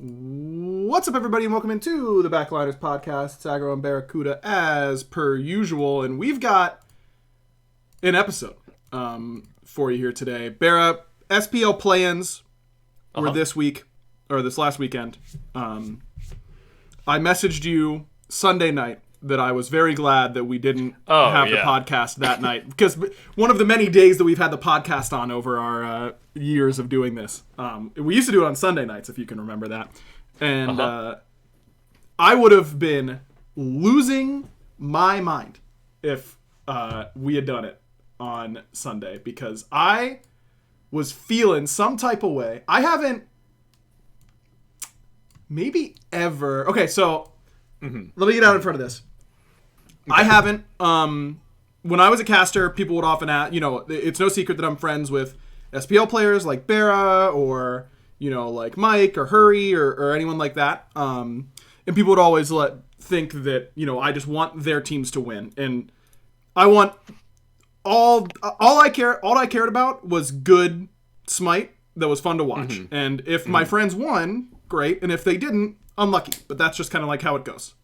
What's up, everybody, and welcome into the Backliners podcast. It's Aggro and BaRRaCCuDDa as per usual, and we've got an episode for you here today. BaRRa, SPL Play-ins were this week, or this last weekend. I messaged you Sunday night that I was very glad that we didn't have the podcast that night, because one of the many days that we've had the podcast on over our years of doing this. We used to do it on Sunday nights, if you can remember that. And I would have been losing my mind if we had done it on Sunday, because I was feeling some type of way. I haven't maybe ever... Okay, so let me get out in front of this. I haven't... when I was a caster, people would often ask... You know, it's no secret that I'm friends with SPL players like BaRRa or, you know, like Mike or Hurry or anyone like that. And people would always think that, you know, I just want their teams to win. And I want... All I cared about was good Smite that was fun to watch. And if my friends won, great. And if they didn't, unlucky. But that's just kind of like how it goes.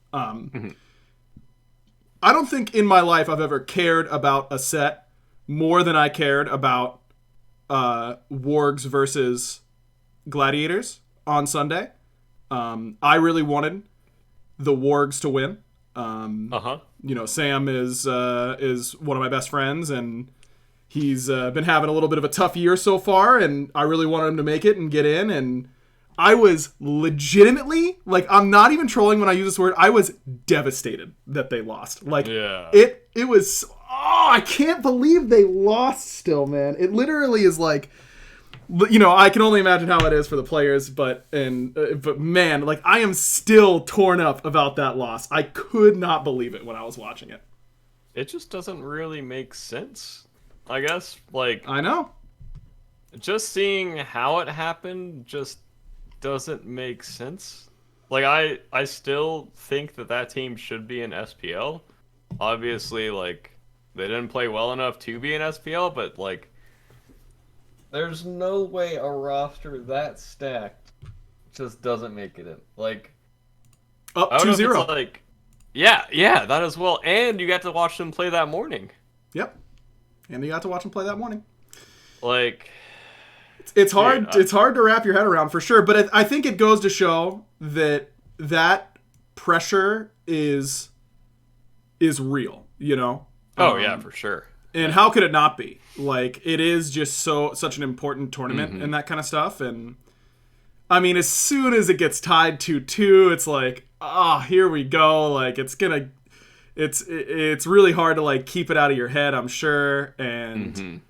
I don't think in my life I've ever cared about a set more than I cared about Wargs versus Gladiators on Sunday. I really wanted the Wargs to win. You know, Sam is one of my best friends, and he's been having a little bit of a tough year so far, and I really wanted him to make it and get in, and I was legitimately, like, I'm not even trolling when I use this word, I was devastated that they lost. Like, it was, I can't believe they lost still, man. It literally is like, you know, I can only imagine how it is for the players, but man, like, I am still torn up about that loss. I could not believe it when I was watching it. It just doesn't really make sense, I guess. Like, I know. Just seeing how it happened just doesn't make sense. Like, I still think that team should be in SPL. Obviously, like, they didn't play well enough to be in SPL, but, like, there's no way a roster that stacked just doesn't make it in. Like, up 2-0. Like, yeah, that as well. And you got to watch them play that morning. Yep. And you got to watch them play that morning. Like, it's hard. It's hard to wrap your head around, for sure. But I think it goes to show that pressure is real. You know. Oh yeah, for sure. And how could it not be? Like, it is just such an important tournament and that kind of stuff. And I mean, as soon as it gets tied 2-2, it's like, here we go. Like, it's really hard to, like, keep it out of your head, I'm sure. And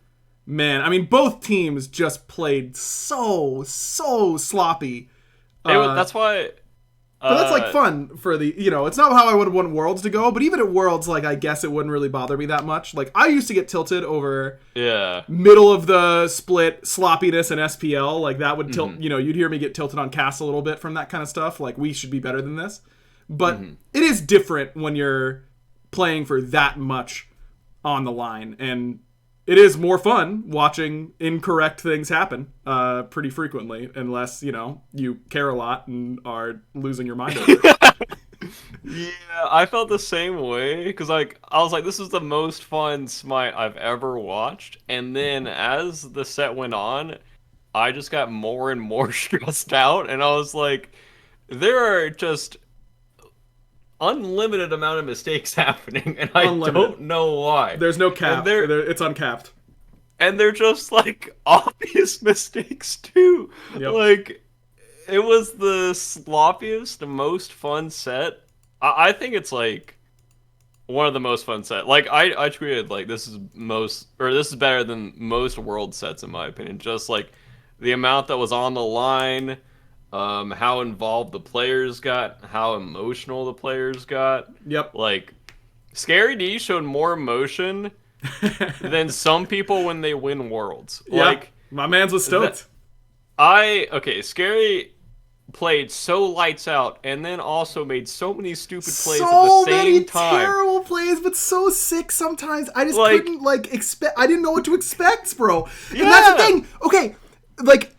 man, I mean, both teams just played so sloppy. That's why. But that's, like, fun for the, you know, it's not how I would want Worlds to go, but even at Worlds, like, I guess it wouldn't really bother me that much. Like, I used to get tilted over middle of the split sloppiness in SPL. Like, that would tilt, you know, you'd hear me get tilted on cast a little bit from that kind of stuff. Like, we should be better than this. But it is different when you're playing for that much on the line. And it is more fun watching incorrect things happen pretty frequently, unless, you know, you care a lot and are losing your mind over it. Yeah, I felt the same way, because, like, I was like, this is the most fun Smite I've ever watched, and then as the set went on, I just got more and more stressed out, and I was like, there are just unlimited amount of mistakes happening, and I don't know why. There's no cap. It's uncapped. And they're just, like, obvious mistakes, too. Yep. Like, it was the sloppiest, most fun set. I think it's, like, one of the most fun sets. Like, I tweeted, like, this is better than most world sets, in my opinion. Just, like, the amount that was on the line, how involved the players got, how emotional the players got. Yep. Like, Scary D showed more emotion than some people when they win Worlds. Yeah, like, my man's was stoked. Scary played so lights out, and then also made so many stupid plays at the So same many time. terrible plays, but so sick sometimes. I just couldn't, like, expect. I didn't know what to expect, bro. And that's the thing. Okay, like,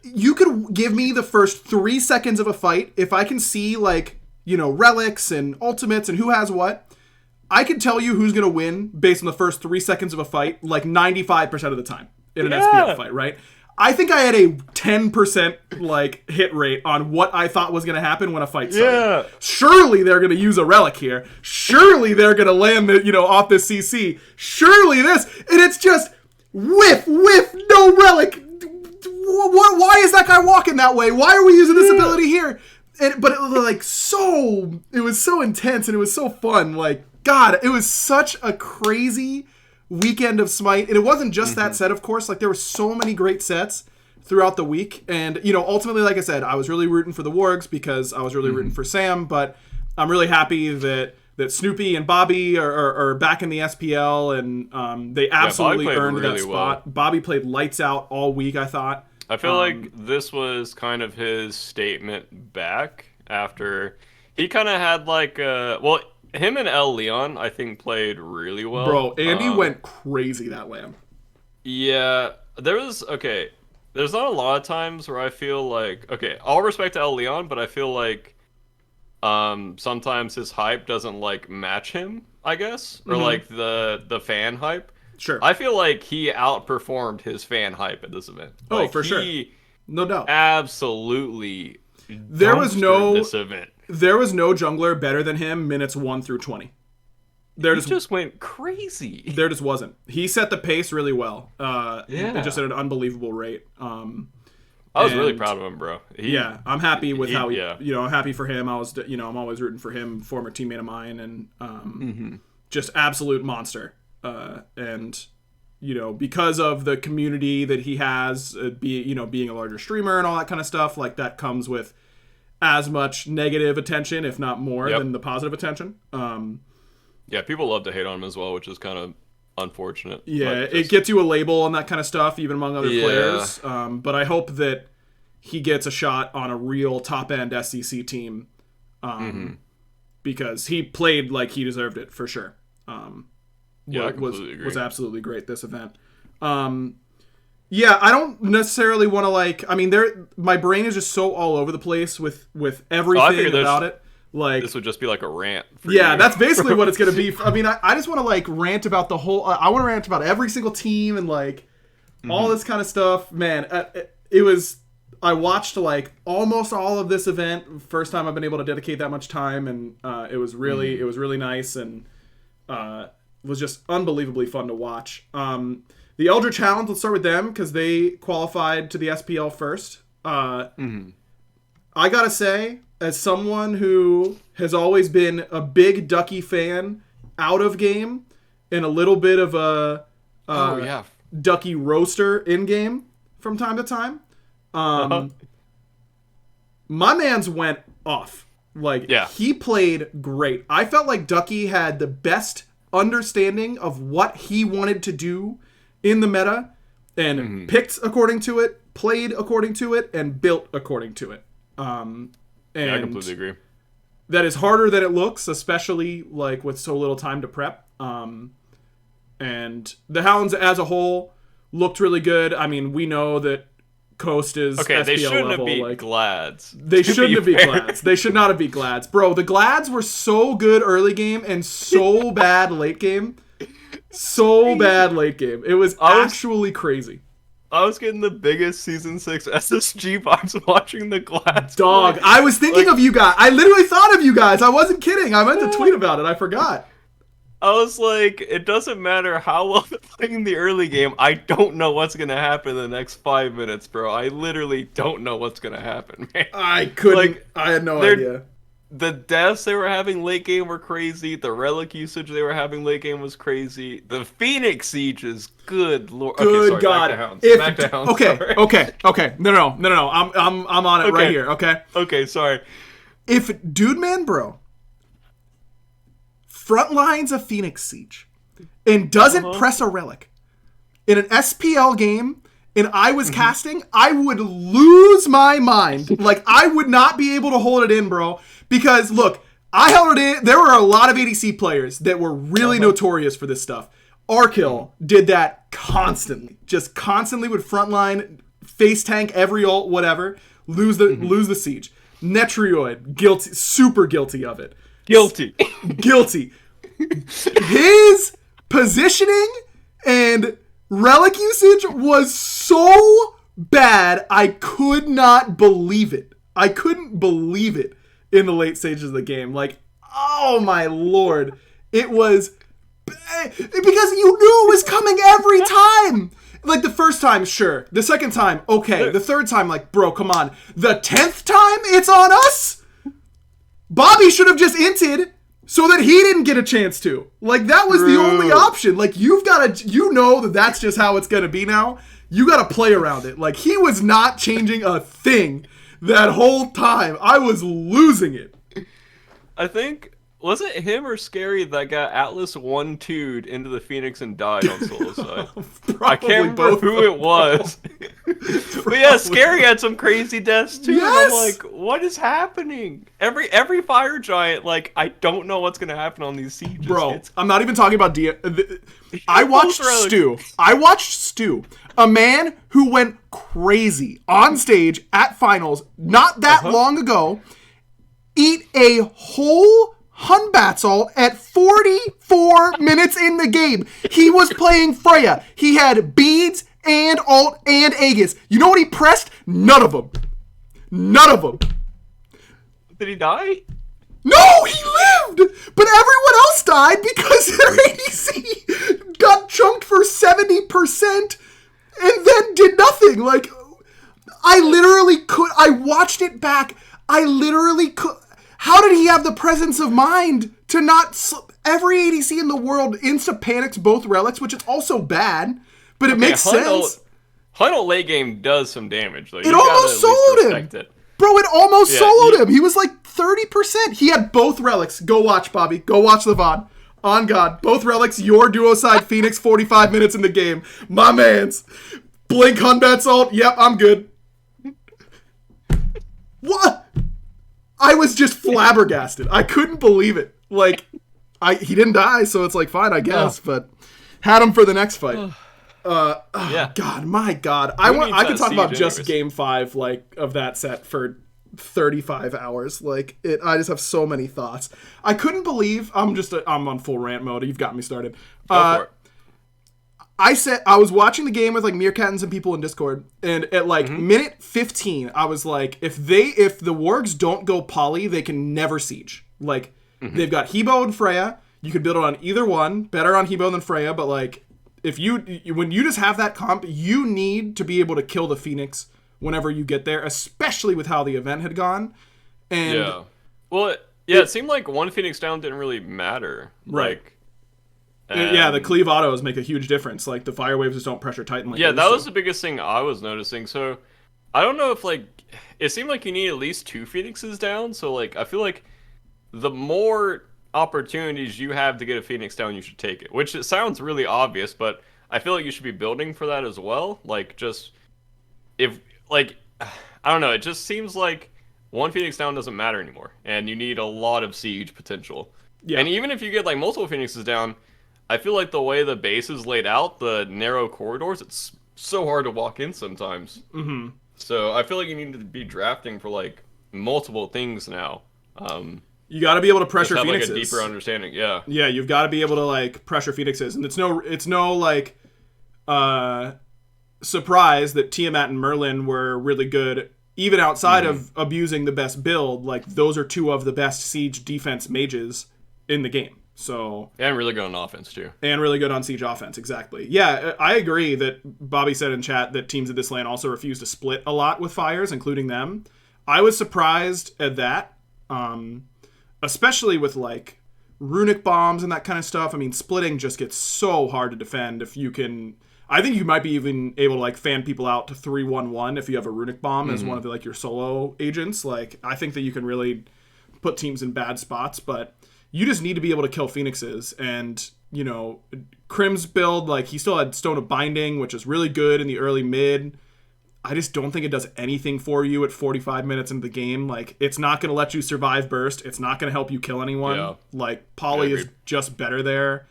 You could give me the first 3 seconds of a fight. If I can see, like, you know, relics and ultimates and who has what, I can tell you who's going to win based on the first 3 seconds of a fight, like 95% of the time in an SPL fight, right? I think I had a 10% like hit rate on what I thought was going to happen when a fight started. Yeah. Surely they're going to use a relic here. Surely they're going to land the, you know, off this CC. Surely this, and it's just whiff, no relic. Why is that guy walking that way? Why are we using this ability here? But it was like it was so intense and it was so fun. Like, God, it was such a crazy weekend of Smite. And it wasn't just that set, of course. Like, there were so many great sets throughout the week. And, you know, ultimately, like I said, I was really rooting for the Wargs because I was really rooting for Sam. But I'm really happy that Snoopy and Bobby are back in the SPL. And they absolutely earned really that spot. Well. Bobby played lights out all week, I thought. I feel like this was kind of his statement back after he kind of had like him and El Leon, I think, played really well. Bro, Andy went crazy that LAN. Yeah, there's not a lot of times where I feel like, all respect to El Leon, but I feel like sometimes his hype doesn't like match him, I guess, or like the fan hype. Sure. I feel like he outperformed his fan hype at this event. Oh, for sure. No doubt. Absolutely. There was no this event. There was no jungler better than him minutes 1 through 20. He just went crazy. There just wasn't. He set the pace really well. Just at an unbelievable rate. I was really proud of him, bro. I'm happy with how I'm happy for him. I'm always rooting for him, former teammate of mine, and just absolute monster. And you know, because of the community that he has, being a larger streamer and all that kind of stuff, like that comes with as much negative attention, if not more, than the positive attention. People love to hate on him as well, which is kind of unfortunate. Yeah, it gets you a label and that kind of stuff, even among other players. But I hope that he gets a shot on a real top-end SEC team, because he played like he deserved it, for sure. I completely agree. Was absolutely great this event. I don't necessarily want to my brain is just so all over the place with everything about it. Like, this would just be like a rant. For you. That's basically what it's going to be. I mean, I just want to like rant about the whole. I want to rant about every single team and like all this kind of stuff. Man, it was. I watched like almost all of this event. First time I've been able to dedicate that much time, and it was really nice and was just unbelievably fun to watch. The Eldritch Hounds, let's start with them because they qualified to the SPL first. I gotta say, as someone who has always been a big Ducky fan out of game and a little bit of a Ducky roaster in game from time to time, my man's went off. He played great. I felt like Ducky had the best understanding of what he wanted to do in the meta and picked according to it, played according to it, and built according to it. I completely agree. That is harder than it looks, especially like with so little time to prep. And the Hounds as a whole looked really good. I mean, we know that Coast is SPL they shouldn't level. have beat Glads. They shouldn't have beat Glads. They should not have beat Glads. Bro, the Glads were so good early game and so bad late game. So bad late game. It was actually crazy. I was getting the biggest Season 6 SSG vibes watching the Glads. Dog, I was thinking of you guys. I literally thought of you guys. I wasn't kidding. I meant to tweet about it. I forgot. I was like, it doesn't matter how well they're playing in the early game. I don't know what's going to happen in the next 5 minutes, bro. I literally don't know what's going to happen, man. I couldn't. I had no idea. The deaths they were having late game were crazy. The relic usage they were having late game was crazy. The Phoenix sieges, good lord. Good God. Back to Hounds. Okay. No. I'm on it right here. Okay. Okay. Sorry. If Dude Man Bro front lines a Phoenix Siege and doesn't press a relic in an SPL game and I was casting, I would lose my mind. Like, I would not be able to hold it in, bro. Because, look, I held it in. There were a lot of ADC players that were really notorious for this stuff. Arkil did that constantly. Just constantly would frontline face tank every ult, whatever. Lose the siege. Netrioid, guilty, super guilty of it. Guilty. Guilty. His positioning and relic usage was so bad, I could not believe it. I couldn't believe it in the late stages of the game. Like, oh my lord. It was... Because you knew it was coming every time. Like, the first time, sure. The second time, okay. The third time, like, bro, come on. The 10th time, it's on us? Bobby should have just inted so that he didn't get a chance to. Like, that was the only option. Like, you've got to... You know that that's just how it's going to be now. You got to play around it. Like, he was not changing a thing that whole time. I was losing it. I think... Was it him or Scary that got Atlas 1-2'd into the Phoenix and died on solo side? I can't remember who it was. But yeah, Scary had some crazy deaths too. Yes! And I'm like, what is happening? Every fire giant, like, I don't know what's gonna happen on these sieges. Bro, I'm not even talking about I watched Stu. A man who went crazy on stage at finals not that long ago, eat a whole Hunbat's ult at 44 minutes in the game. He was playing Freya. He had beads and ult and Aegis. You know what he pressed? None of them. None of them. Did he die? No, he lived! But everyone else died because their ADC got chunked for 70% and then did nothing. Like, I watched it back. I literally could... How did he have the presence of mind to not... Every ADC in the world insta-panics both relics, which is also bad, but it makes sense. Hunt late game does some damage. Like, it almost soloed him. Bro, it almost soloed him. He was like 30%. He had both relics. Go watch, Bobby. Go watch the VOD. On God. Both relics, your duo side Phoenix, 45 minutes in the game. My mans. Blink Hunbat's ult. Yep, I'm good. What? I was just flabbergasted. I couldn't believe it. Like, he didn't die, so it's like, fine, I guess. But had him for the next fight. God, my God. I could talk about just game 5, like, of that set for 35 hours. Like, I just have so many thoughts. I couldn't believe... I'm on full rant mode. You've got me started. Go for it. I was watching the game with like Meerkat and some people in Discord, and at like minute 15, I was like, if the wargs don't go poly, they can never siege. Like, they've got Hebo and Freya. You could build it on either one. Better on Hebo than Freya, but like, when you just have that comp, you need to be able to kill the Phoenix whenever you get there, especially with how the event had gone. And yeah, well, it seemed like one Phoenix down didn't really matter. Right. Like, yeah, the cleave autos make a huge difference. Like, the fire waves just don't pressure Titan like that was the biggest thing I was noticing. So, I don't know if, like, it seemed like you need at least 2 Phoenixes down. So, like, I feel like the more opportunities you have to get a Phoenix down, you should take it. Which, it sounds really obvious, but I feel like you should be building for that as well. Like, just, if, like, I don't know, it just seems like one Phoenix down doesn't matter anymore. And you need a lot of siege potential. Yeah. And even if you get, like, multiple Phoenixes down... I feel like the way the base is laid out, the narrow corridors, it's so hard to walk in sometimes. Mm-hmm. So I feel like you need to be drafting for like multiple things now. You got to be able to pressure have Phoenixes. Like a deeper understanding, yeah. Yeah, you've got to be able to like pressure Phoenixes, and it's no like surprise that Tiamat and Merlin were really good, even outside of abusing the best build. Like, those are 2 of the best siege defense mages in the game. So, and really good on offense too. And really good on siege offense, exactly. Yeah, I agree that Bobby said in chat that teams in this lane also refuse to split a lot with fires, including them. I was surprised at that, especially with like runic bombs and that kind of stuff. I mean, splitting just gets so hard to defend if you can. I think you might be even able to like fan people out to 3-1-1 if you have a runic bomb as one of like your solo agents. Like, I think that you can really put teams in bad spots, but you just need to be able to kill Phoenixes. And, you know, Crim's build, like, he still had Stone of Binding, which is really good in the early mid. I just don't think it does anything for you at 45 minutes into the game. Like, it's not going to let you survive burst. It's not going to help you kill anyone. Yeah. Like, Poly is just better there.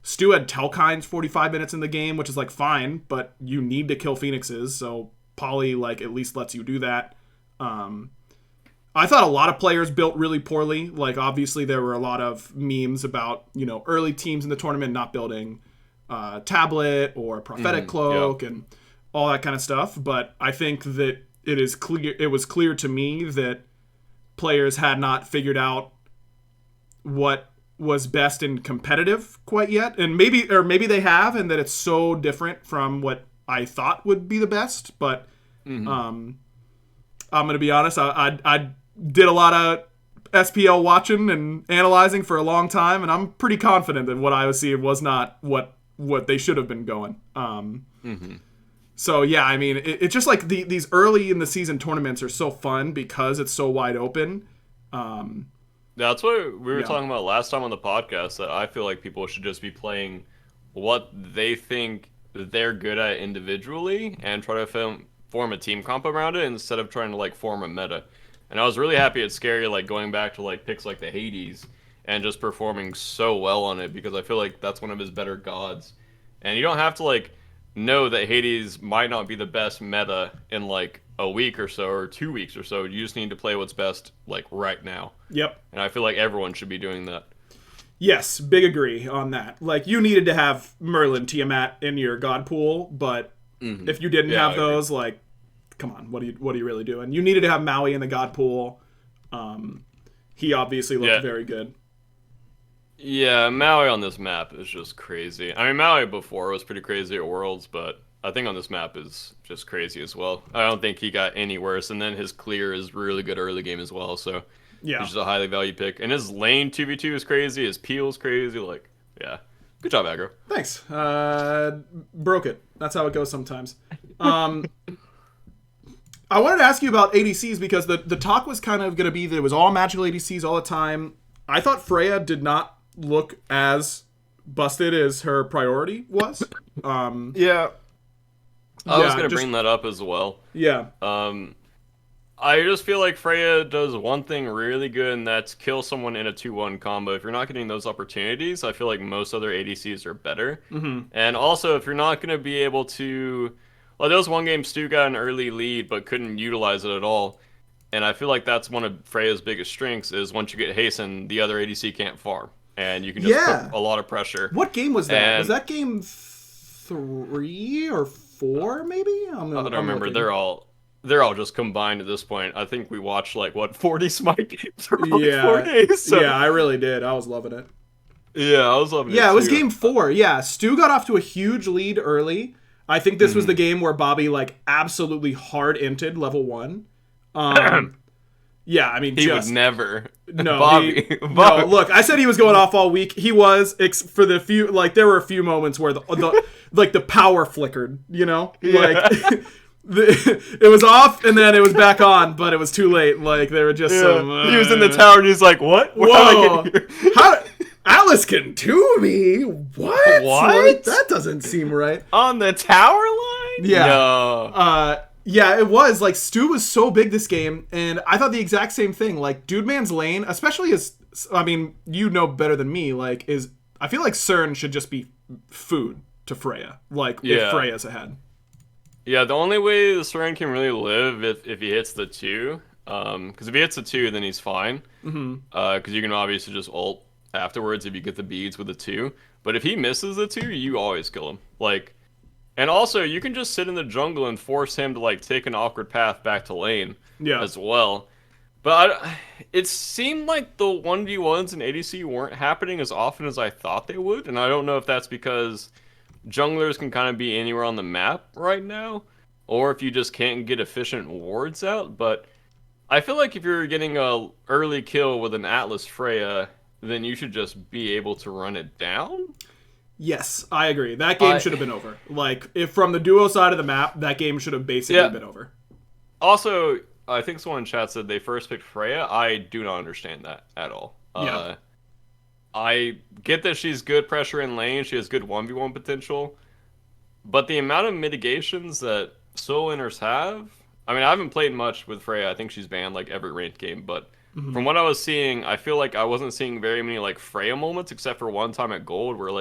Stu had Telkine's 45 minutes in the game, which is like fine, but you need to kill Phoenixes, so Poly like at least lets you do that. I thought a lot of players built really poorly. Like obviously there were a lot of memes about, you know, early teams in the tournament not building Tablet or Prophetic Cloak and all that kind of stuff. But I think that it was clear to me that players had not figured out what was best in competitive quite yet, and maybe they have, and that it's so different from what I thought would be the best. But I'm gonna be honest, I did a lot of SPL watching and analyzing for a long time, and I'm pretty confident that what I was seeing was not what they should have been going. So yeah, I mean, it's just like these early in the season tournaments are so fun because it's so wide open. That's what we were talking about last time on the podcast, that I feel like people should just be playing what they think they're good at individually and try to form a team comp around it instead of trying to like form a meta. And I was really happy at Scary, like going back to like picks like the Hades and just performing so well on it, because I feel like that's one of his better gods. And you don't have to like know that Hades might not be the best meta in like a week or so or 2 weeks or so. You just need to play what's best like right now. Yep. And I feel like everyone should be doing that. Yes, big agree on that. Like you needed to have Merlin, Tiamat in your god pool, but if you didn't have those, like, come on, what are you really doing? You needed to have Maui in the god pool. He obviously looked very good. Yeah, Maui on this map is just crazy. I mean, Maui before was pretty crazy at Worlds, but I think on this map is just crazy as well. I don't think he got any worse, and then his clear is really good early game as well, so he's just a highly valued pick. And his lane 2v2 is crazy, his peel is crazy, like, yeah. Good job, Aggro. Thanks. Broke it. That's how it goes sometimes. I wanted to ask you about ADCs because the talk was kind of going to be that it was all magical ADCs all the time. I thought Freya did not look as busted as her priority was. I was going to bring that up as well. Yeah. I just feel like Freya does one thing really good, and that's kill someone in a 2-1 combo. If you're not getting those opportunities, I feel like most other ADCs are better. And also, if you're not going to be able to... Well, there was one game Stu got an early lead, but couldn't utilize it at all. And I feel like that's one of Freya's biggest strengths, is once you get hasten, the other ADC can't farm. And you can just put a lot of pressure. What game was that? Was that game 3 or 4, maybe? I don't remember. They're all just combined at this point. I think we watched, 40 Smite games for 4 days. So. Yeah, I really did. I was loving it. Yeah, I was loving it. Yeah, it was game 4. Yeah, Stu got off to a huge lead early. I think this was the game where Bobby, absolutely hard-inted level 1. Yeah, I mean, he would never. No, Bobby. No, look, I said he was going off all week. He was for the few. There were a few moments where the power flickered. You know, it was off and then it was back on, but it was too late. There were just some. He was in the tower and he's like, "What? Whoa! How? Atlas can do me? What? What? That doesn't seem right." On the tower line? Yeah. No. Yeah, it was. Stu was so big this game, and I thought the exact same thing. Dude Man's lane, especially you know better than me, I feel like CERN should just be food to Freya, if Freya's ahead. Yeah, the only way the CERN can really live if he hits the 2, because if he hits the 2, then he's fine. Because you can obviously just ult afterwards if you get the beads with the 2. But if he misses the 2, you always kill him. And also, you can just sit in the jungle and force him to, take an awkward path back to lane as well. But it seemed like the 1v1s in ADC weren't happening as often as I thought they would. And I don't know if that's because junglers can kind of be anywhere on the map right now, or if you just can't get efficient wards out. But I feel like if you're getting a early kill with an Atlas Freya, then you should just be able to run it down. Yes, I agree. That game should have been over. If from the duo side of the map, that game should have basically been over. Also, I think someone in chat said they first picked Freya. I do not understand that at all. I get that she's good pressure in lane. She has good 1v1 potential. But the amount of mitigations that solo winners have... I mean, I haven't played much with Freya. I think she's banned every ranked game. But from what I was seeing, I feel like I wasn't seeing very many Freya moments, except for one time at Gold where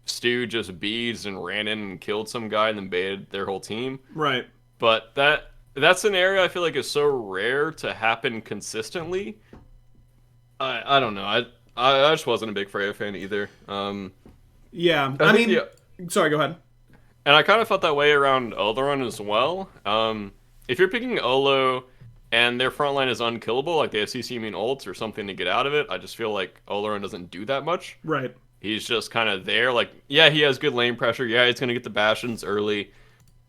Stu just beads and ran in and killed some guy and then baited their whole team. Right. But that scenario I feel like is so rare to happen consistently. I don't know. I just wasn't a big Freya fan either. Yeah. Sorry, go ahead. And I kind of felt that way around Oloron as well. If you're picking Olo and their front line is unkillable, like they have CC immune ults or something to get out of it, I just feel like Oloron doesn't do that much. Right. He's just kind of there. Like, yeah, he has good lane pressure. Yeah, he's going to get the bastions early.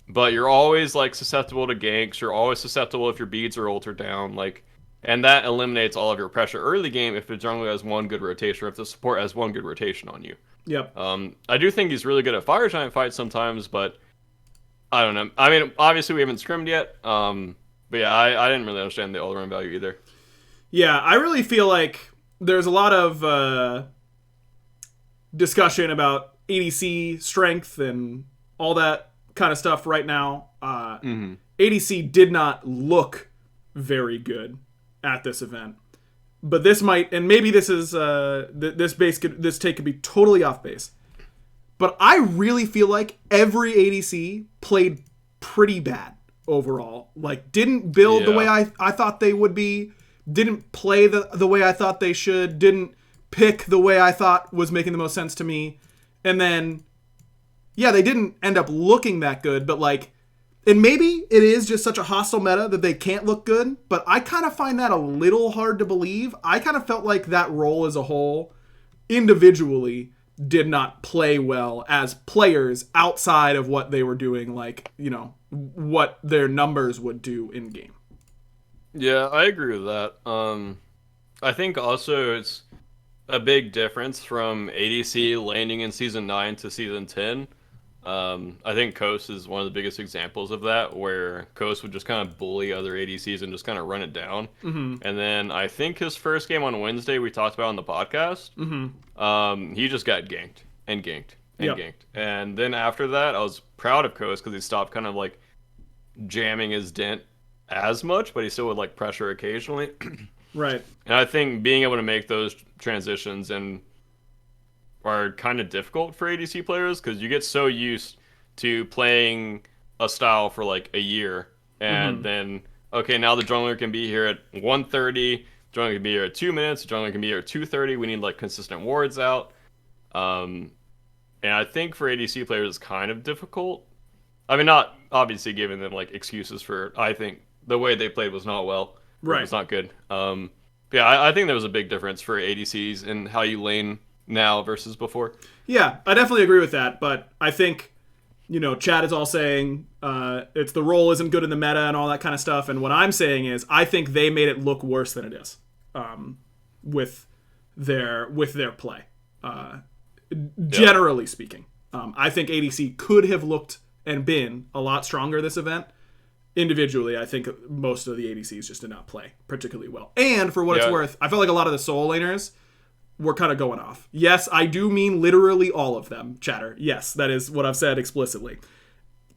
But you're always, like, susceptible to ganks. You're always susceptible if your beads are ulted down. Like, and that eliminates all of your pressure early game if the jungler has one good rotation or if the support has one good rotation on you. Yep. I do think he's really good at fire giant fights sometimes, but I don't know. I mean, obviously we haven't scrimmed yet. But yeah, I didn't really understand the all-around value either. Yeah, I really feel like there's a lot of discussion about ADC strength and all that kind of stuff right now. ADC did not look very good at this event. But this might, and maybe this is this take could be totally off base. But I really feel like every ADC played pretty bad overall. Like, didn't build the way I thought they would be, didn't play the way I thought they should, didn't pick the way I thought was making the most sense to me. And then, yeah, they didn't end up looking that good, but like, and maybe it is just such a hostile meta that they can't look good, but I kind of find that a little hard to believe. I kind of felt like that role as a whole, individually, did not play well as players outside of what they were doing, like, you know, what their numbers would do in game. Yeah, I agree with that. I think also it's a big difference from ADC landing in Season 9 to Season 10. I think Coast is one of the biggest examples of that, where Coast would just kind of bully other ADCs and just kind of run it down. And then I think his first game on Wednesday we talked about on the podcast, he just got ganked and ganked and ganked. And then after that, I was proud of Coast because he stopped kind of like jamming his dent as much, but he still would like pressure occasionally. Right. And I think being able to make those transitions and are kind of difficult for ADC players because you get so used to playing a style for like a year and then, okay, now the jungler can be here at 1:30, jungler can be here at 2 minutes, jungler can be here at 2:30. We need like consistent wards out. And I think for ADC players it's kind of difficult. I mean, not obviously giving them like excuses for, I think the way they played was not well. Right. It was not good. Yeah, I think there was a big difference for ADCs and how you lane now versus before. Yeah, I definitely agree with that, but I think, you know, chat is all saying it's the role isn't good in the meta and all that kind of stuff, and what I'm saying is I think they made it look worse than it is with their play. Generally speaking, I think ADC could have looked and been a lot stronger this event. Individually, I think most of the ADCs just did not play particularly well. And for what it's worth, I felt like a lot of the solo laners were kind of going off. Yes, I do mean literally all of them, chatter. Yes, that is what I've said explicitly.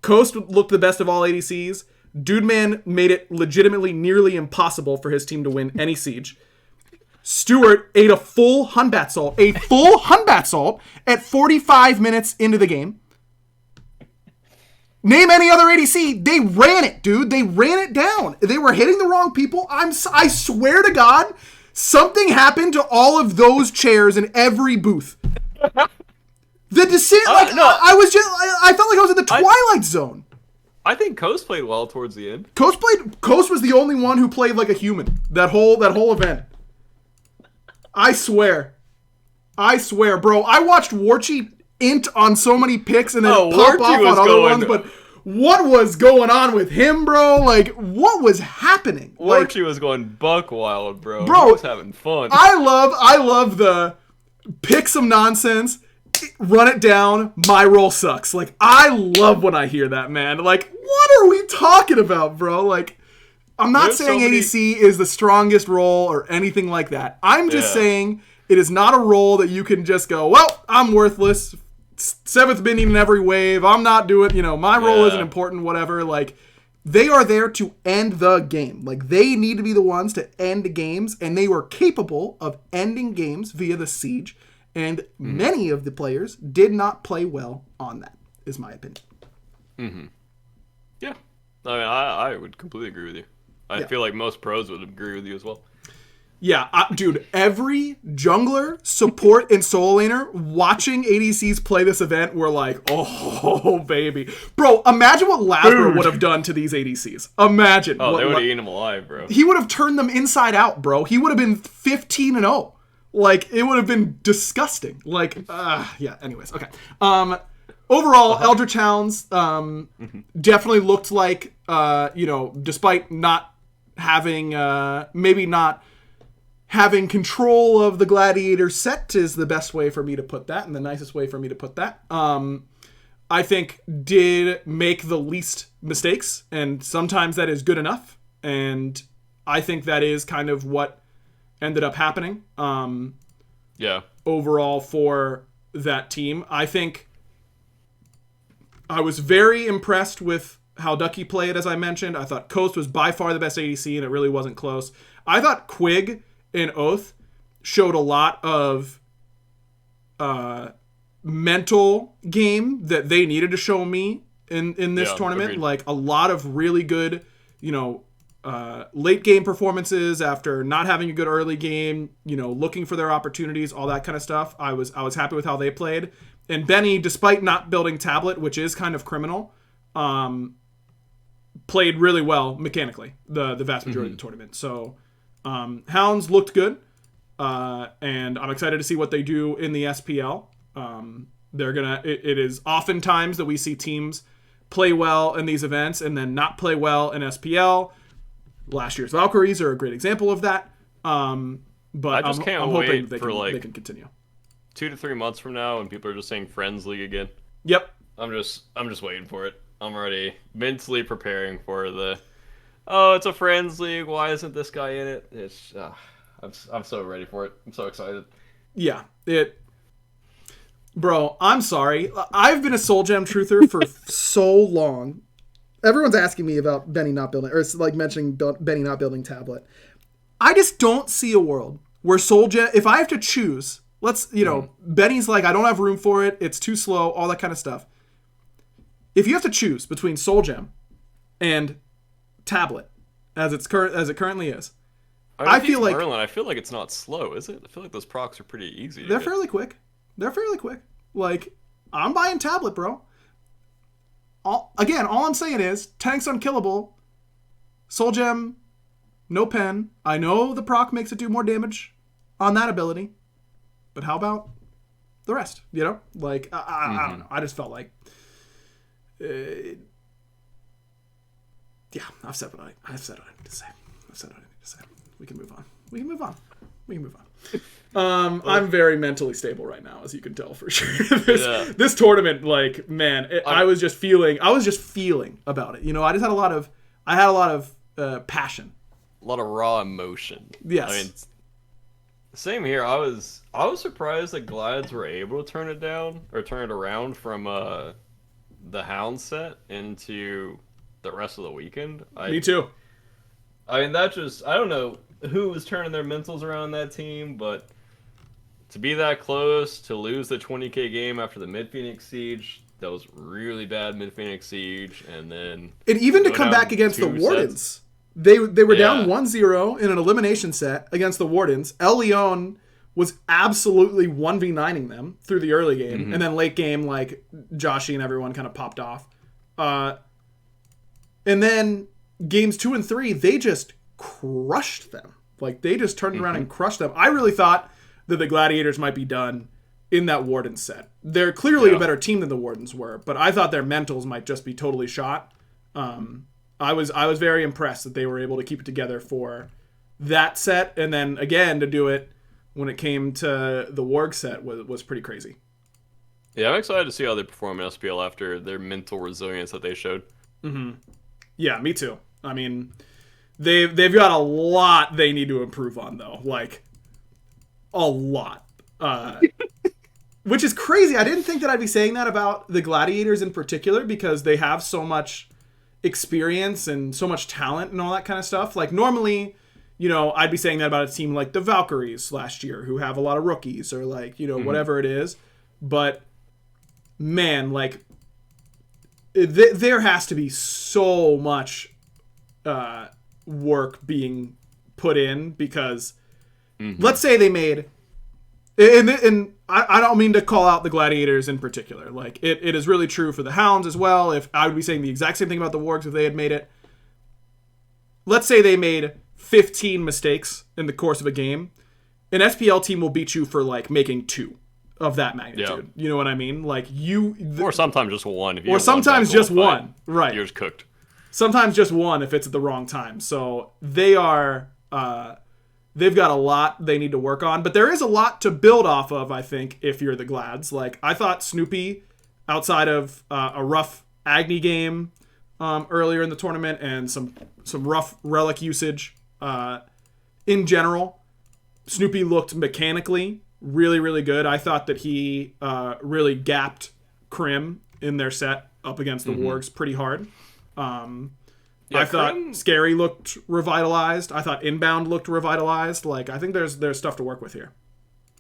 Coast looked the best of all ADCs. Dudeman made it legitimately nearly impossible for his team to win any siege. Stewart ate a full Hunbat salt at 45 minutes into the game. Name any other ADC. They ran it, dude. They ran it down. They were hitting the wrong people. I swear to God, something happened to all of those chairs in every booth. The decision, I felt like I was in the Twilight Zone. I think Coast played well towards the end. Coast was the only one who played like a human that whole event. I swear, bro. I watched Warchi int on so many picks and then pop off on other ones, but what was going on with him, bro? Like, what was happening? Warchi was going buck wild, bro. He was having fun. I love the pick some nonsense, run it down, my role sucks. Like, I love when I hear that, man. Like, what are we talking about, bro? Like, I'm not saying ADC is the strongest role or anything like that. I'm just saying it is not a role that you can just go, well, I'm worthless. 7th binning in every wave. I'm not doing, my role isn't important, whatever. Like, they are there to end the game. Like, they need to be the ones to end games, and they were capable of ending games via the siege And many of the players did not play well on that, is my opinion. Mm-hmm. Yeah. I mean, I would completely agree with you. I feel like most pros would agree with you as well. Yeah, dude, every jungler, support, and solo laner watching ADCs play this event were like, oh, baby. Bro, imagine what Lazarus would have done to these ADCs. Imagine. Oh, they would have eaten them alive, bro. He would have turned them inside out, bro. He would have been 15-0. Like, it would have been disgusting. Like, yeah, anyways, okay. Overall, Eldritch Hounds definitely looked like, despite not having, maybe not having control of the Gladiator set is the best way for me to put that, and the nicest way for me to put that. I think did make the least mistakes, and sometimes that is good enough, and I think that is kind of what ended up happening. Overall for that team. I think I was very impressed with how Ducky played, as I mentioned. I thought Coast was by far the best ADC, and it really wasn't close. I thought Quig and Oath showed a lot of mental game that they needed to show me in this tournament. Agreed. Like, a lot of really good, late game performances after not having a good early game, looking for their opportunities, all that kind of stuff. I was happy with how they played. And Benny, despite not building tablet, which is kind of criminal, played really well mechanically the vast majority of the tournament. So Hounds looked good, and I'm excited to see what they do in the SPL. It is oftentimes that we see teams play well in these events and then not play well in SPL. Last year's Valkyries are a great example of that. But I just can't hoping wait they can continue. 2 to 3 months from now, and people are just saying Friends League again. Yep. I'm just waiting for it. I'm already mentally preparing for it's a Friends League. Why isn't this guy in it? It's I'm so ready for it. I'm so excited. Yeah. Bro, I'm sorry. I've been a Soul Gem truther for so long. Everyone's asking me about Benny not building, or it's like mentioning Benny not building tablet. I just don't see a world where Soul Gem, if I have to choose, Benny's like, I don't have room for it. It's too slow, all that kind of stuff. If you have to choose between Soul Gem and tablet, as it currently is, I feel like Merlin, I feel like it's not slow, is it? I feel like those procs are pretty easy. They're fairly quick. Like, I'm buying tablet, bro. All I'm saying is, tank's unkillable. Soul Gem, no pen. I know the proc makes it do more damage on that ability, but how about the rest? Like, I don't know. I just felt like, yeah, I've said what I need to say. We can move on. I'm very mentally stable right now, as you can tell for sure. This tournament, like, man, I was just feeling about it. I just had a lot of passion, a lot of raw emotion. Yes. I mean, same here. I was surprised that Glads were able to turn it around from the Hound set into the rest of the weekend. Me too. I mean, I don't know who was turning their mentals around that team, but to be that close, to lose the 20k game after the Mid-Phoenix Siege, that was really bad Mid-Phoenix Siege, and even to come back against the Wardens. Sets. They were down 1-0 in an elimination set against the Wardens. El Leon was absolutely 1v9ing them through the early game, and then late game, like, Joshy and everyone kind of popped off. And then games 2 and 3, they just crushed them. Like, they just turned around and crushed them. I really thought that the Gladiators might be done in that Warden set. They're clearly a better team than the Wardens were, but I thought their mentals might just be totally shot. I was very impressed that they were able to keep it together for that set, and then again to do it when it came to the Warg set was pretty crazy. Yeah, I'm excited to see how they perform in SPL after their mental resilience that they showed. Yeah, me too. I mean, they've got a lot they need to improve on, though. Like, a lot. Which is crazy. I didn't think that I'd be saying that about the Gladiators in particular, because they have so much experience and so much talent and all that kind of stuff. Like, normally, I'd be saying that about a team like the Valkyries last year, who have a lot of rookies, or like, whatever it is. But man, like, there has to be so much work being put in, because let's say they made, and I don't mean to call out the Gladiators in particular. Like, it is really true for the Hounds as well. If I would be saying the exact same thing about the Wargs if they had made it. Let's say they made 15 mistakes in the course of a game. An SPL team will beat you for like making 2 of that magnitude. Yeah. You know what I mean? Like or sometimes just one. Or sometimes just one. Right. You're just cooked. Sometimes just one if it's at the wrong time. So they are. They've got a lot they need to work on, but there is a lot to build off of, I think, if you're the Glads. Like, I thought Snoopy, outside of a rough Agni game earlier in the tournament and some rough relic usage in general, Snoopy looked mechanically really, really good. I thought that he really gapped Crim in their set up against the Wargs pretty hard. I thought Scary looked revitalized. I thought Inbound looked revitalized. Like, I think there's stuff to work with here.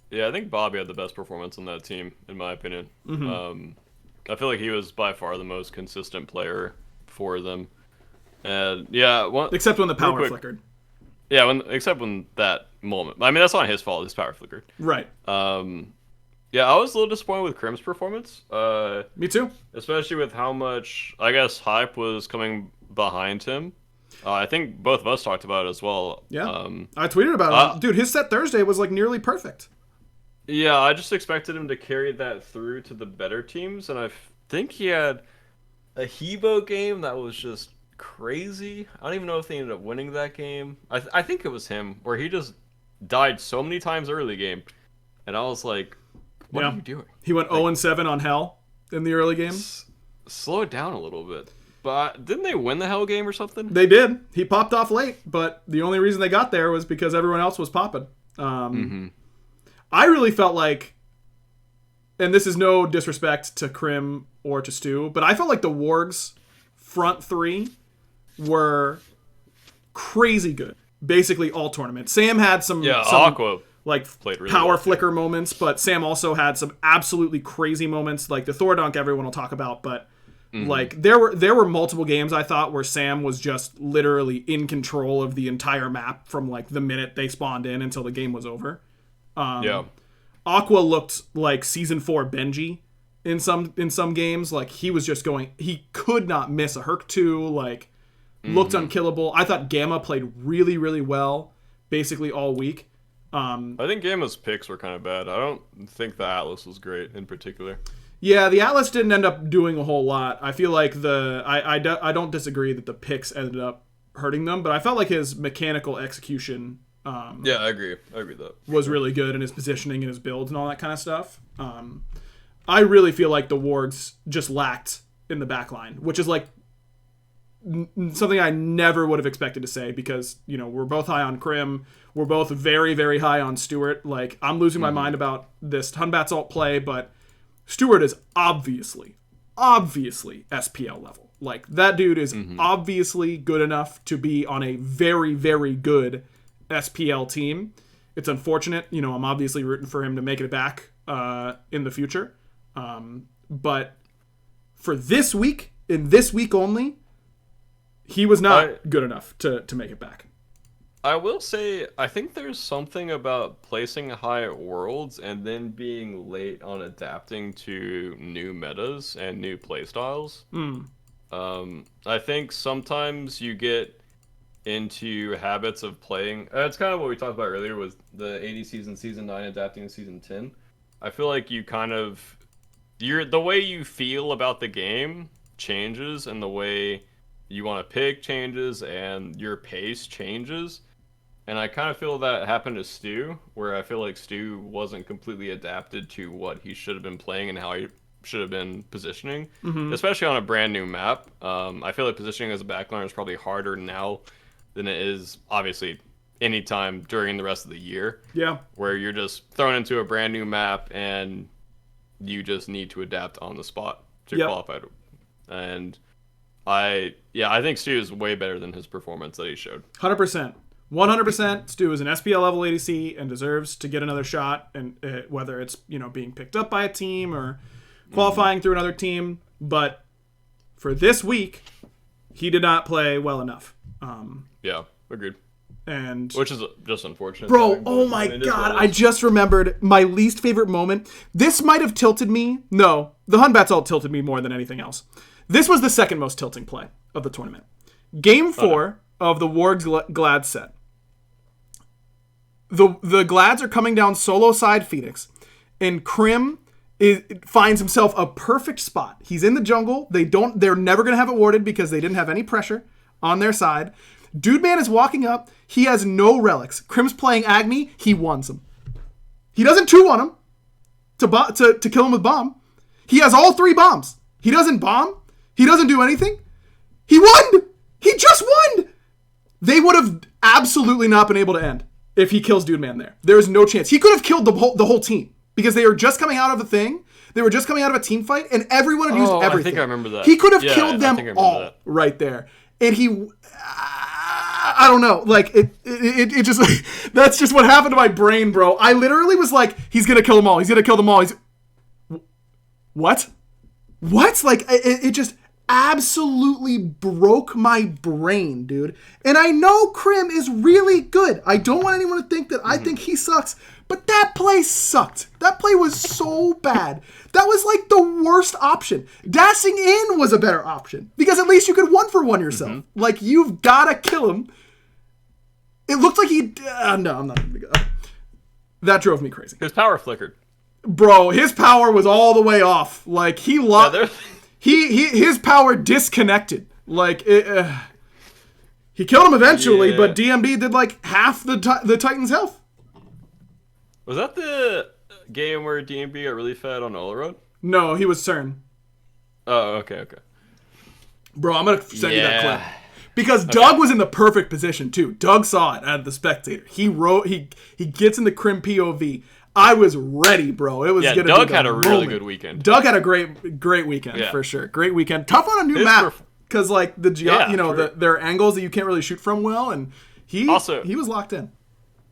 Yeah, I think Bobby had the best performance on that team, in my opinion. I feel like he was by far the most consistent player for them. And except when the power flickered. Yeah, except when that moment. I mean, that's not his fault. His power flickered. Right. Yeah, I was a little disappointed with Crim's performance. Me too. Especially with how much, I guess, hype was coming behind him. I think both of us talked about it as well. Yeah. I tweeted about it. Dude, his set Thursday was like nearly perfect. Yeah, I just expected him to carry that through to the better teams, and I think he had a Hebo game that was just crazy. I don't even know if they ended up winning that game. I think it was him, where he just died so many times early game, and I was like, what are you doing? He went 0-7 on Hell in the early game. Slow it down a little bit. But didn't they win the Hell game or something? They did. He popped off late, but the only reason they got there was because everyone else was popping. I really felt like, and this is no disrespect to Crim or to Stu, but I felt like the Wargs front 3 were crazy good. Basically all tournament. Sam had some Aqua like really power flicker moments, but Sam also had some absolutely crazy moments, like the Thor dunk everyone will talk about, but like there were multiple games I thought where Sam was just literally in control of the entire map from like the minute they spawned in until the game was over. Aqua looked like season 4 Benji in some games. Like, he was just going, he could not miss a Herc 2, like looked unkillable. I thought Gamma played really, really well basically all week. I think Gamma's picks were kind of bad. I don't think the Atlas was great in particular. Yeah, the Atlas didn't end up doing a whole lot. I feel like I don't disagree that the picks ended up hurting them, but I felt like his mechanical execution yeah, I agree with that. Was really good, in his positioning and his builds and all that kind of stuff. I really feel like the Wargs just lacked in the backline, which is like something I never would have expected to say, because, we're both high on Crim. We're both very, very high on Stewart. Like, I'm losing my mind about this Hunbat's alt play, but Stewart is obviously SPL level. Like, that dude is obviously good enough to be on a very, very good SPL team. It's unfortunate. I'm obviously rooting for him to make it back in the future. But for this week, in this week only, he was not good enough to make it back. I will say, I think there's something about placing high at Worlds and then being late on adapting to new metas and new playstyles. I think sometimes you get into habits of playing. It's kind of what we talked about earlier with the ADCs in Season 9 adapting in Season 10. I feel like you the way you feel about the game changes, and the way you want to pick changes, and your pace changes. And I kind of feel that happened to Stu, where I feel like Stu wasn't completely adapted to what he should have been playing and how he should have been positioning, especially on a brand new map. I feel like positioning as a backliner is probably harder now than it is, obviously, anytime during the rest of the year. Yeah. Where you're just thrown into a brand new map and you just need to adapt on the spot to qualify. And I think Stu is way better than his performance that he showed. 100%. 100% Stu is an SPL level ADC and deserves to get another shot, and whether it's being picked up by a team or qualifying through another team. But for this week, he did not play well enough. Yeah, agreed. And which is just unfortunate. Bro, oh my god, I just remembered my least favorite moment. This might have tilted me. No, the Hunbats all tilted me more than anything else. This was the second most tilting play of the tournament. Game 4 of the War Glad set. The Glads are coming down solo side Phoenix, and Krim finds himself a perfect spot. He's in the jungle. They're never going to have it warded because they didn't have any pressure on their side. Dude man is walking up. He has no relics. Krim's playing Agni. He wants him. He doesn't 2-1 him to kill him with bomb. He has all 3 bombs. He doesn't bomb. He doesn't do anything. He won. He just won. They would have absolutely not been able to end if he kills Dude Man there. There is no chance. He could have killed the whole team because they were just coming out of a thing. They were just coming out of a team fight, and everyone had used everything. I think I remember that. He could have killed them all right there. And he... I don't know. Like, it just... that's just what happened to my brain, bro. I literally was like, he's going to kill them all. He's going to kill them all. What? What? Like, it just absolutely broke my brain, dude. And I know Krim is really good. I don't want anyone to think that I think he sucks. But that play sucked. That play was so bad. That was like the worst option. Dashing in was a better option. Because at least you could 1-for-1 yourself. Like, you've got to kill him. It looked like he... no, I'm not going to go. That drove me crazy. His power flickered. Bro, his power was all the way off. Like, he lost... his power disconnected. Like, he killed him eventually, but DMB did like half the Titan's health. Was that the game where DMB got really fed on Ola Road? No, he was CERN. Oh, okay. Bro, I'm going to send you that clip. Because Doug was in the perfect position, too. Doug saw it out of the spectator. He gets in the Krim POV. I was ready, bro. It was gonna Doug be had a really moment. good weekend. Doug had a great weekend, for sure. Great weekend. Tough on a new map. Because, like, there are angles that you can't really shoot from well, and he was locked in.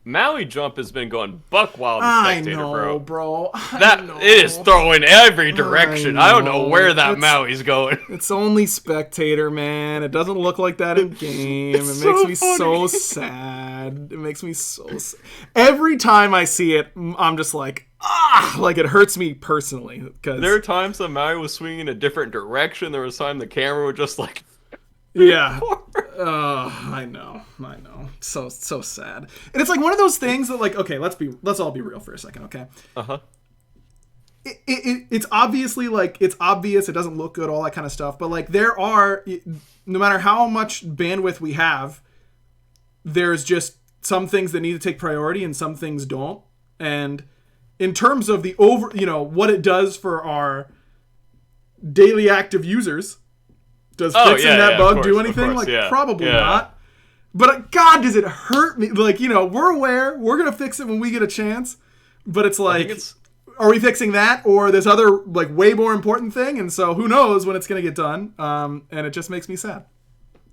Maui jump has been going buck wild in Spectator, bro. It is throwing every direction. I don't know where that Maui's going. It's only Spectator, man. It doesn't look like that in game. It makes me so sad. It makes me so sad. Every time I see it, I'm just like, like it hurts me personally. There are times that Maui was swinging a different direction. There was time the camera would just like... Yeah. I know. So sad. And it's like one of those things that, like, okay, let's all be real for a second, okay? It's obviously, like, it's obvious, it doesn't look good, all that kind of stuff, but, like, there are, no matter how much bandwidth we have, there's just some things that need to take priority and some things don't. And in terms of the what it does for our daily active users, does fixing that bug do anything? Probably not. But God, does it hurt me? Like, we're aware. We're going to fix it when we get a chance. But it's like, are we fixing that or this other, like, way more important thing? And so who knows when it's going to get done. And it just makes me sad.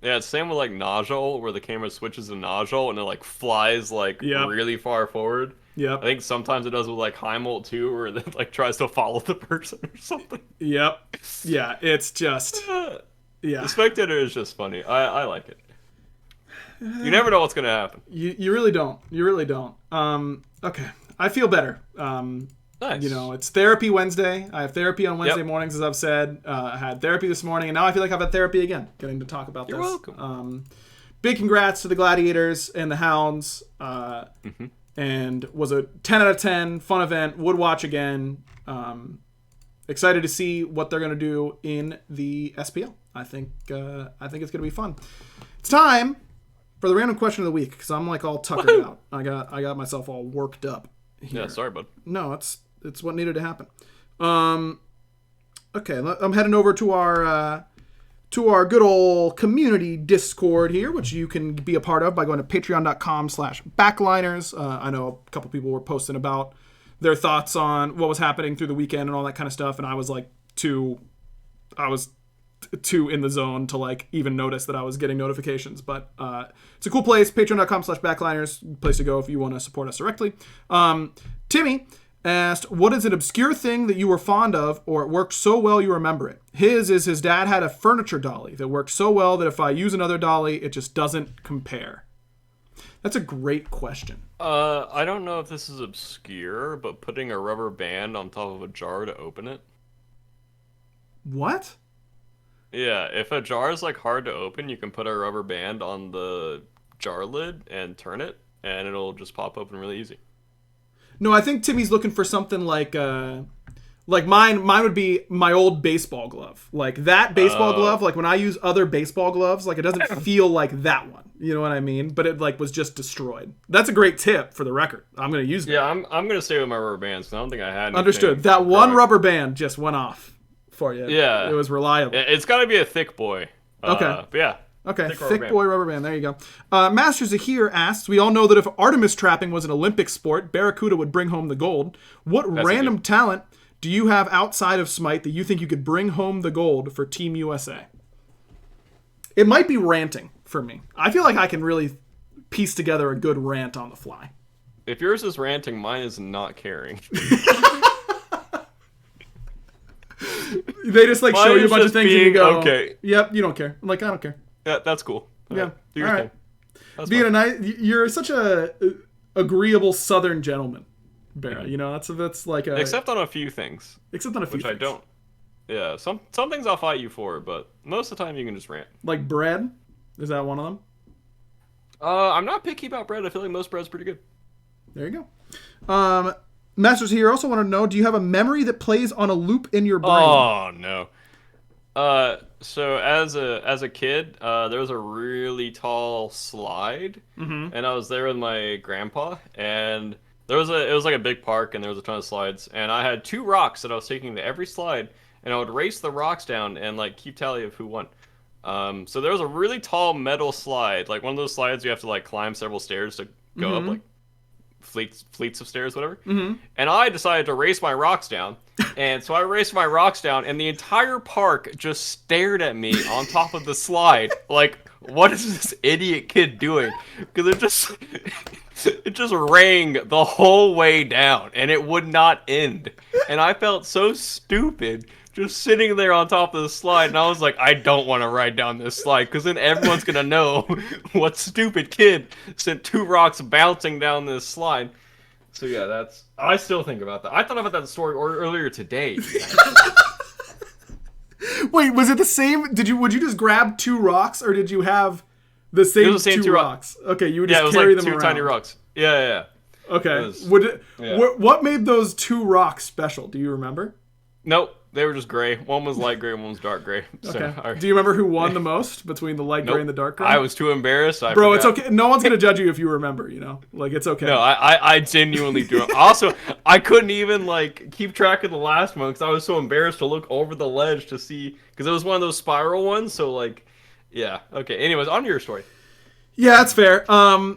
Yeah, it's same with, like, Nodule, where the camera switches to Nodule and it, like, flies, like, really far forward. Yep. I think sometimes it does with, like, Heimult, too, where it, like, tries to follow the person or something. Yep. Yeah, it's just... The Spectator is just funny. I like it. You never know what's going to happen. You really don't. You really don't. Okay. I feel better. Nice. It's Therapy Wednesday. I have therapy on Wednesday mornings, as I've said. I had therapy this morning, and now I feel like I've had therapy again, getting to talk about this. You're welcome. Big congrats to the Gladiators and the Hounds. And was a 10 out of 10. Fun event. Would watch again. Excited to see what they're going to do in the SPL. I think it's going to be fun. It's time for the random question of the week because I'm like all tuckered out. I got myself all worked up here. Yeah, sorry, bud. No, it's what needed to happen. Okay, I'm heading over to our good old community Discord here, which you can be a part of by going to patreon.com/backliners. I know a couple people were posting about their thoughts on what was happening through the weekend and all that kind of stuff, and I was like, too in the zone to like even notice that I was getting notifications. But it's a cool place. Patreon.com/backliners, place to go if you want to support us directly. Timmy asked, what is an obscure thing that you were fond of or it worked so well you remember it? His dad had a furniture dolly that worked so well that if I use another dolly, it just doesn't compare. That's a great question. I don't know if this is obscure, but putting a rubber band on top of a jar to open it. What? Yeah, if a jar is like hard to open, you can put a rubber band on the jar lid and turn it, and it'll just pop open really easy. No, I think Timmy's looking for something like mine would be my old baseball glove. Like that baseball glove, like when I use other baseball gloves, like it doesn't feel like that one. You know what I mean? But it like was just destroyed. That's a great tip for the record. I'm going to use that. Yeah, I'm going to stay with my rubber bands, because I don't think I had anything. Understood. That one rubber band just went off for you. Yeah. It was reliable. It's got to be a thick boy. Okay. But yeah. Okay, thick boy rubber band. There you go. Masters of Here asks, we all know that if Artemis trapping was an Olympic sport, BaRRaCCuDDa would bring home the gold. What random talent do you have outside of Smite that you think you could bring home the gold for Team USA? It might be ranting for me. I feel like I can really piece together a good rant on the fly. If yours is ranting, mine is not caring. They just like show you a bunch of things and you go, okay. Yep, you don't care. I'm like, I don't care. Yeah, that's cool. Yeah, do your thing. That's being fine. You're such a agreeable Southern gentleman, BaRRa. You know, that's like a... Except on a few things. Except on a few which things. I don't. Yeah, some things I'll fight you for, but most of the time you can just rant. Like bread? Is that one of them? I'm not picky about bread. I feel like most bread's pretty good. There you go. Masters here also want to know, do you have a memory that plays on a loop in your brain? Oh, no. So as a kid, there was a really tall slide, and I was there with my grandpa, and it was like a big park, and there was a ton of slides, and I had 2 rocks that I was taking to every slide, and I would race the rocks down and like keep tally of who won. So there was a really tall metal slide, like one of those slides you have to like climb several stairs to go up, like fleets of stairs, whatever. And I decided to race my rocks down, and so I raced my rocks down, and the entire park just stared at me on top of the slide, like, what is this idiot kid doing? Because it just rang the whole way down, and it would not end, and I felt so stupid just sitting there on top of the slide, and I was like, I don't want to ride down this slide, because then everyone's going to know what stupid kid sent 2 rocks bouncing down this slide. So yeah, I still think about that. I thought about that story earlier today. Wait, was it the same? Would you just grab 2 rocks, or did you have the same, two rocks? Okay, you would just carry them around. 2 tiny rocks. Yeah. Okay. What made those 2 rocks special? Do you remember? Nope. They were just gray. One was light gray, one was dark gray. Okay. So, do you remember who won the most between the light gray and the dark gray? I was too embarrassed. Bro, it's okay. No one's going to judge you if you remember, you know? Like, it's okay. No, I genuinely do. Also, I couldn't even, like, keep track of the last one because I was so embarrassed to look over the ledge to see. Because it was one of those spiral ones, so, like, yeah. Okay, anyways, on to your story. Yeah, that's fair. I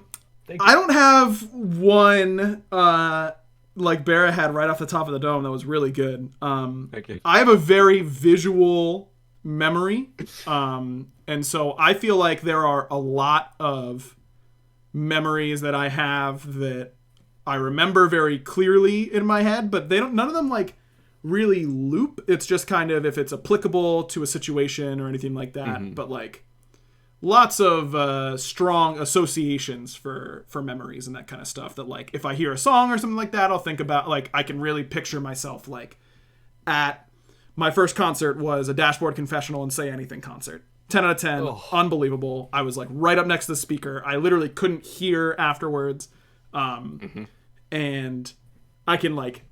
don't have one... like BaRRa had right off the top of the dome that was really good. Okay. I have a very visual memory. And so I feel like there are a lot of memories that I have that I remember very clearly in my head, but none of them like really loop. It's just kind of if it's applicable to a situation or anything like that. But like lots of strong associations for memories and that kind of stuff that like if I hear a song or something like that, I'll think about like I can really picture myself like at my first concert was a Dashboard Confessional and Say Anything concert. 10 out of 10. Oh. Unbelievable. I was like right up next to the speaker. I literally couldn't hear afterwards. And I can like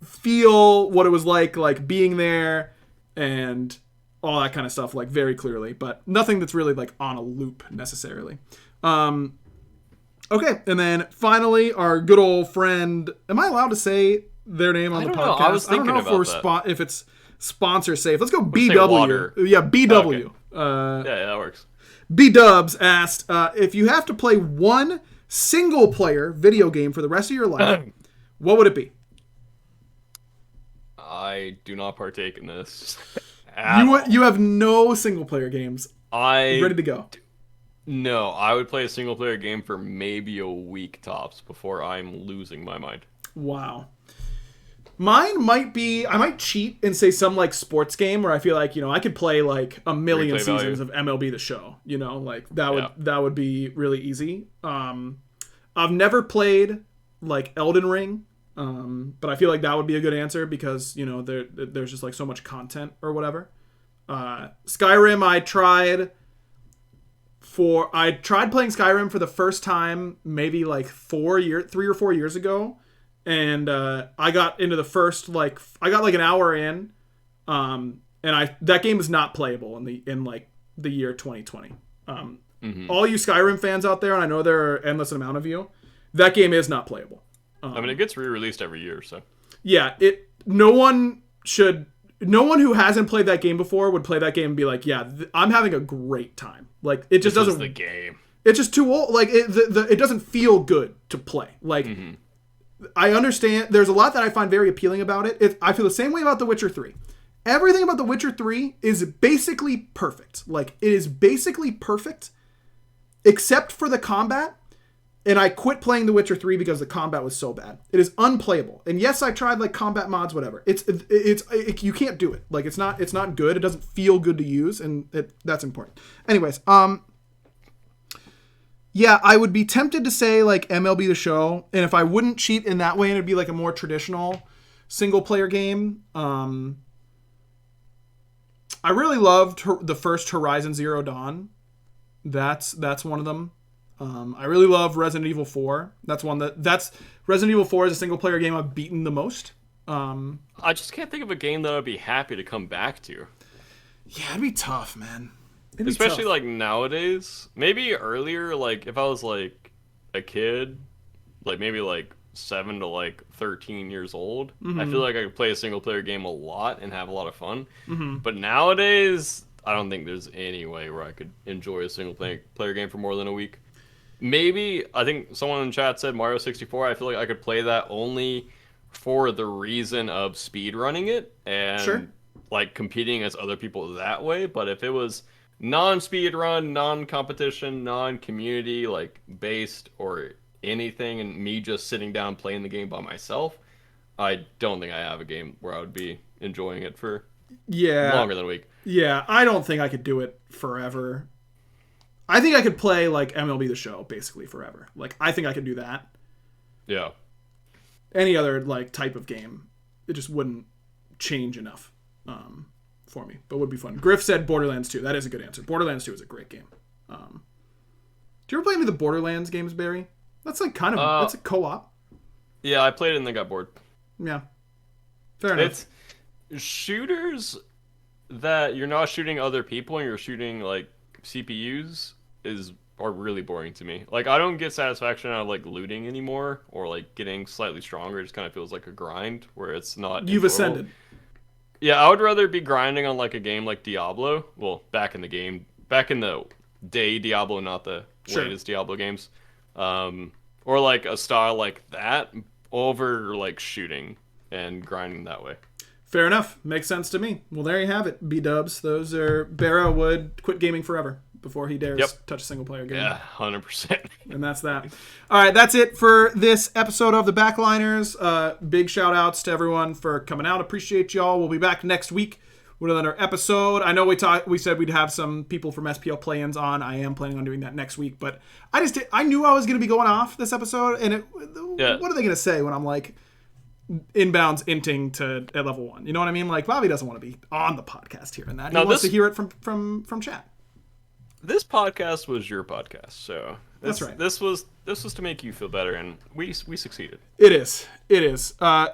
feel what it was like being there and all that kind of stuff, like very clearly, but nothing that's really like on a loop necessarily. Okay, and then finally, our good old friend. Am I allowed to say their name on the podcast? I was thinking don't know about if it's sponsor safe. Let's go Say BW. water. Yeah, BW. Okay. Yeah, that works. B-Dubs asked, if you have to play one single player video game for the rest of your life, what would it be? I do not partake in this You have no single player games ready to go. No, I would play a single player game for maybe a week tops before I'm losing my mind. Wow. Mine might be, I might cheat and say some like sports game where I feel like, I could play like a million seasons of MLB The Show, like that would be really easy. I've never played like Elden Ring, but I feel like that would be a good answer because, there's just like so much content or whatever. Skyrim, I tried playing Skyrim for the first time maybe like 3 or 4 years ago. And I got into the first I got like an hour in, and that game is not playable in the year 2020. All you Skyrim fans out there, and I know there are endless amount of you, that game is not playable. It gets re-released every year, so yeah, no one who hasn't played that game before would play that game and be like, yeah, I'm having a great time. Like it just doesn't. The game. It's just too old. Like it doesn't feel good to play. Like. I understand. There's a lot that I find very appealing about it. I feel the same way about The Witcher 3. Everything about The Witcher 3 is basically perfect. Like, it is basically perfect, except for the combat. And I quit playing The Witcher 3 because the combat was so bad. It is unplayable. And yes, I tried like combat mods, whatever. You can't do it. Like, it's not good. It doesn't feel good to use, and that's important. Anyways, yeah, I would be tempted to say like MLB The Show, and if I wouldn't cheat in that way, and it'd be like a more traditional single-player game. I really loved the first Horizon Zero Dawn. That's one of them. I really love Resident Evil 4. That's Resident Evil 4 is a single-player game I've beaten the most. I just can't think of a game that I'd be happy to come back to. Yeah, it'd be tough, man. Especially like nowadays. Maybe earlier, like if I was like a kid, like maybe like 7 to like 13 years old, I feel like I could play a single player game a lot and have a lot of fun. But nowadays, I don't think there's any way where I could enjoy a single player game for more than a week. Maybe, I think someone in chat said Mario 64. I feel like I could play that only for the reason of speed running it and like competing as other people that way. But if it was non-speed run, non-competition, non-community like based or anything, and me just sitting down playing the game by myself, I don't think I have a game where I would be enjoying it for longer than a week. Yeah, I don't think I could do it forever. I think I could play like MLB The Show basically forever. Like I think I could do that. Yeah. Any other like type of game, it just wouldn't change enough for me, but would be fun. Griff said Borderlands 2. That is a good answer. Borderlands 2 is a great game. Do you ever play any of the Borderlands games, Barry? That's like kind of that's a co-op. Yeah, I played it and then got bored. Yeah, fair enough. It's shooters that you're not shooting other people and you're shooting like CPUs are really boring to me. Like I don't get satisfaction out of like looting anymore or like getting slightly stronger. It just kind of feels like a grind where it's not. You've ascended. Yeah, I would rather be grinding on like a game like Diablo. Well, back in the day Diablo, not the latest Diablo games. Or like a style like that over like shooting and grinding that way. Fair enough. Makes sense to me. Well, there you have it, B-dubs. Those are... BaRRa would quit gaming forever before he dares touch a single-player game. Yeah, 100%. And that's that. All right, that's it for this episode of the Backliners. Big shout-outs to everyone for coming out. Appreciate y'all. We'll be back next week with another episode. I know we said we'd have some people from SPL Play-ins on. I am planning on doing that next week, but I knew I was going to be going off this episode, and what are they going to say when I'm like... inbounds inting to at level 1. You know what I mean? Like Bobby doesn't want to be on the podcast here and that. He wants to hear it from chat. This podcast was your podcast, so that's right. This was to make you feel better, and we succeeded. It is.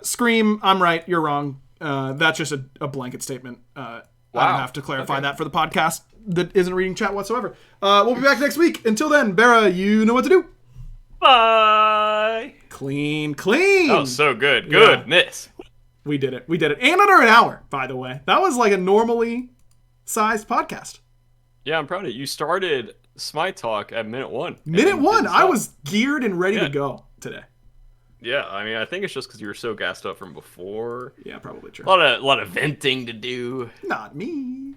Scream, I'm right, you're wrong. That's just a blanket statement. I have to clarify that for the podcast that isn't reading chat whatsoever. We'll be back next week. Until then, BaRRa, you know what to do. Bye. Clean. Oh, so good. Goodness. Yeah. We did it. And under an hour, by the way. That was like a normally sized podcast. Yeah, I'm proud of you. You started Smite Talk at minute 1. Minute 1. I was geared and ready to go today. Yeah, I mean, I think it's just because you were so gassed up from before. Yeah, probably true. A lot of venting to do. Not me.